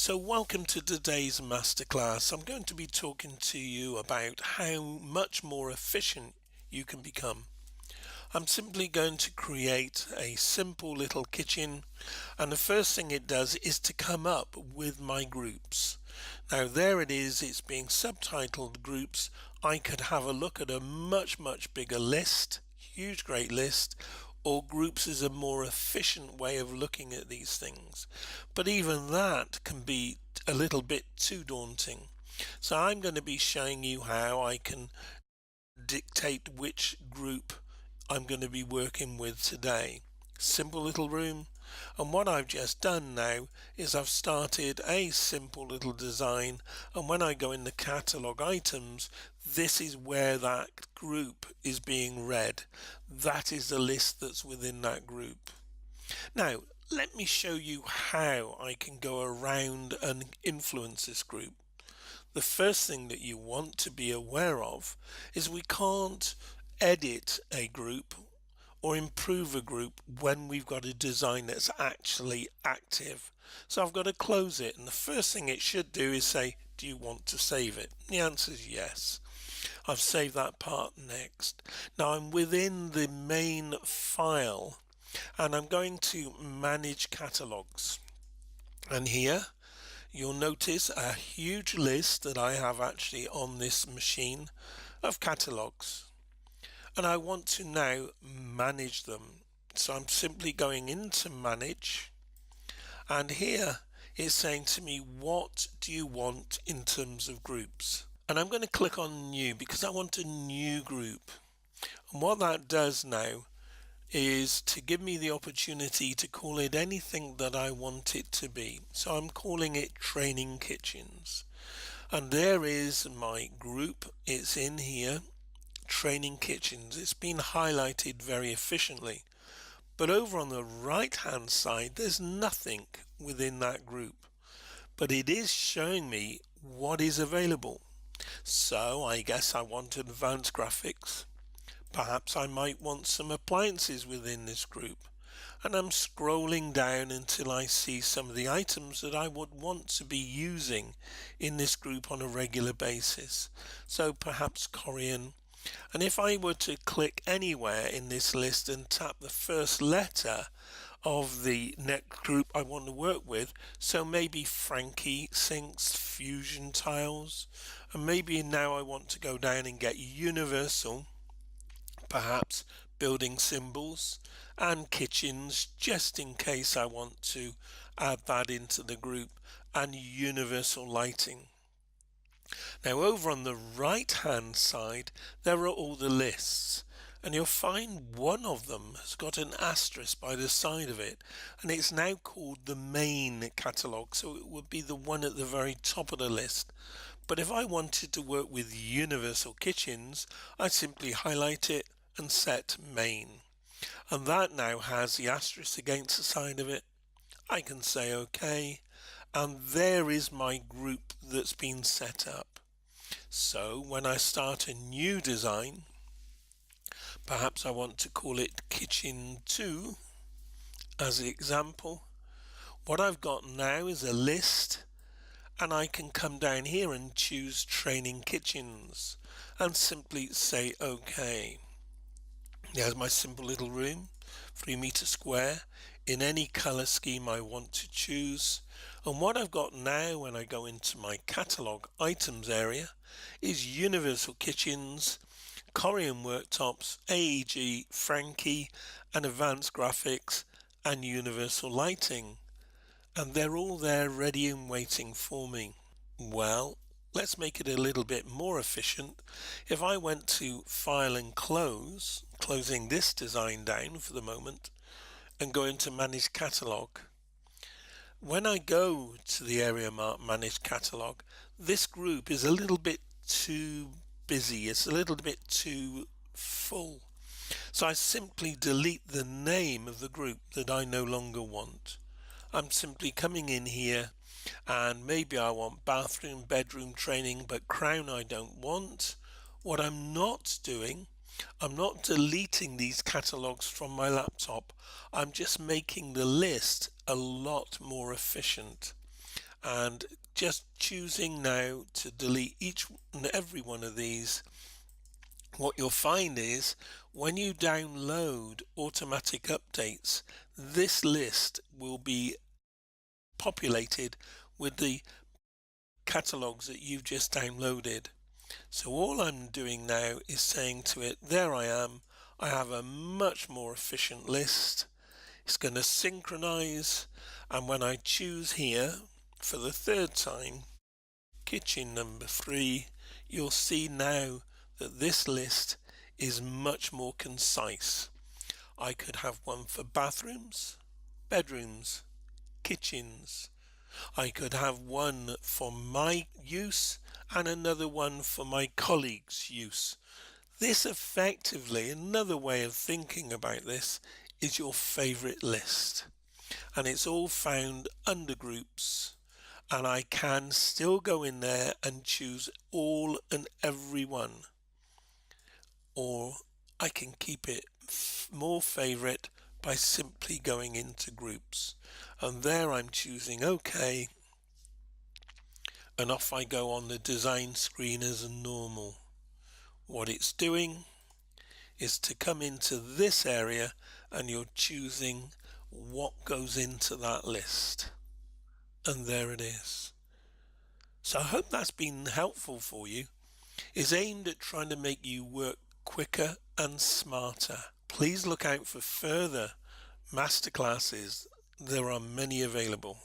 So welcome to today's masterclass. I'm going to be talking to you about how much more efficient you can become. I'm simply going to create a simple little kitchen, and the first thing it does is to come up with my groups. Now there it is, it's being subtitled groups. I could have a look at a much bigger list, huge great list, or groups is a more efficient way of looking at these things. But even that can be a little bit too daunting. So I'm going to be showing you how I can dictate which group I'm going to be working with today. Simple little room. And what I've just done now is I've started a simple little design, and when I go in the catalog items, this is where that group is being read. That is the list that's within that group. Now let me show you how I can go around and influence this group. The first thing that you want to be aware of is we can't edit a group or improve a group when we've got a design that's actually active. So I've got to close it, and the first thing it should do is say, do you want to save it? The answer is yes. I've saved that part next. Now I'm within the main file and I'm going to manage catalogs, and here you'll notice a huge list that I have actually on this machine of catalogs, and I want to now manage them. So I'm simply going into manage, and here it's saying to me, what do you want in terms of groups? And I'm going to click on new because I want a new group. And what that does now is to give me the opportunity to call it anything that I want it to be. So I'm calling it training kitchens, and there is my group. It's in here, training kitchens. It's been highlighted very efficiently, but over on the right hand side there's nothing within that group, but it is showing me what is available. So I guess I want advanced graphics. Perhaps I might want some appliances within this group, and I'm scrolling down until I see some of the items that I would want to be using in this group on a regular basis. So perhaps Korean, and if I were to click anywhere in this list and tap the first letter of the next group I want to work with, so maybe Frankie sinks, fusion tiles, and maybe now I want to go down and get universal, perhaps building symbols and kitchens, just in case I want to add that into the group, and universal lighting. Now over on the right hand side there are all the lists, and you'll find one of them has got an asterisk by the side of it, and it's now called the main catalogue, so it would be the one at the very top of the list. But if I wanted to work with universal kitchens, I simply highlight it and set main, and that now has the asterisk against the side of it. I can say OK, and there is my group that's been set up. So when I start a new design, perhaps I want to call it kitchen 2 as the example, what I've got now is a list, and I can come down here and choose training kitchens and simply say OK. There's my simple little room, 3 meter square, in any color scheme I want to choose. And what I've got now when I go into my catalog items area is universal kitchens, Korean worktops, AEG, Frankie, and advanced graphics, and universal lighting. And they're all there ready and waiting for me. Well, let's make it a little bit more efficient. If I went to file and close, closing this design down for the moment, and go into manage catalog, when I go to the area marked manage catalog, this group is a little bit too busy, it's a little bit too full. So I simply delete the name of the group that I no longer want. I'm simply coming in here, and maybe I want bathroom, bedroom, training, but crown I don't want. What I'm not doing, I'm not deleting these catalogs from my laptop. I'm just making the list a lot more efficient. and just choosing now to delete each and every one of these, what you'll find is when you download automatic updates, this list will be populated with the catalogs that you've just downloaded. So all I'm doing now is saying to it, there I am. I have a much more efficient list. It's going to synchronize, and when I choose here for the third time, kitchen number 3, you'll see now that this list is much more concise. I could have one for bathrooms, bedrooms, kitchens. I could have one for my use and another one for my colleagues' use. This effectively, another way of thinking about this, is your favorite list. And it's all found under groups. And I can still go in there and choose all and every one. Or I can keep it more favorite by simply going into groups. And there I'm choosing OK. And off I go on the design screen as normal. What it's doing is to come into this area and you're choosing what goes into that list. And there it is. So I hope that's been helpful for you. It's aimed at trying to make you work quicker and smarter. Please look out for further masterclasses. There are many available.